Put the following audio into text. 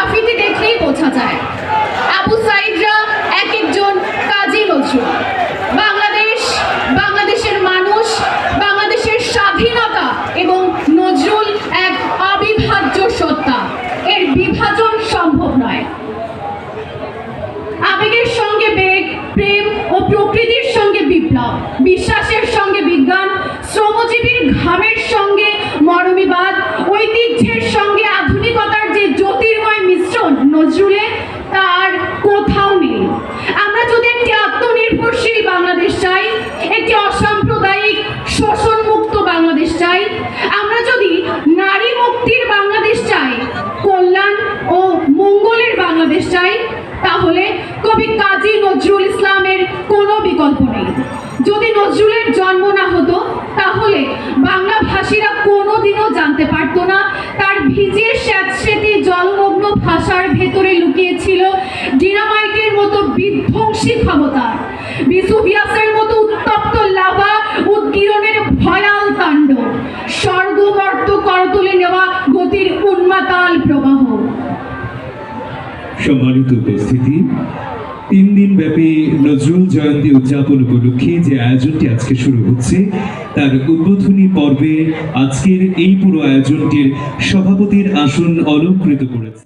Graffiti দেখলেই বোঝা যায়। আবু সাইদরা এক একজন কাজী নজরুল। বাংলাদেশের মানুষ, বাংলাদেশের স্বাধীনতা এবং নজরুল এক অবিভাজ্য সত্তা। এর বিভাজন সম্ভব নয়। আবেগের সঙ্গে বেগ, প্রেম ও প্রকৃতির সঙ্গে বিপ্লব, বিশ্বাসের সঙ্গে বিজ্ঞান, শ্রমজীবীর ঘামের সঙ্গে মরমীবাদ, ঐতিহ্যের সঙ্গে আধুনিকতার যে জ্যোতির্ময় মিশ্রণ নজরুলে, তার কোথাও নেই। আমরা যদি একটি আত্মনির্ভরশীল বাংলাদেশ চাই, একটি অসাম্প্রদায়িক শোষণমুক্ত বাংলাদেশ চাই, আমরা যদি নারী মুক্তির বাংলাদেশ চাই, কল্যাণ ও মঙ্গলের বাংলাদেশ চাই, তাহলে কবি কাজী নজরুল ইসলামের কোনো বিকল্প নেই। যদি নজরুলের জন্ম না হতো, তাহলে বাংলা ভাষীরা কোনোদিনও জানতে পারতো না তার ভিজিয়ে স্যাঁতসেঁতে জলমগ্ন ভাষার ভেতরে লুকিয়েছিল ডিনামাইটের মতো বিধ্বংসী ক্ষমতা, ভিসুভিয়াসের মতো উত্তপ্ত লাভা উদ্গীরণের ভয়াল তাণ্ডব, স্বর্গমর্ত করতলে নেওয়া গতির উন্মাতাল প্রবাহ। সম্মানিত উপস্থিতি, 3 দিন ব্যাপী নজরুল জয়ন্তী উদযাপন উপলক্ষে যে আয়োজনটি আজকে শুরু হচ্ছে, তার উদ্বোধনী পর্বে আজকের এই পুরো আয়োজনটির সভাপতির আসন অলংকৃত করেছে।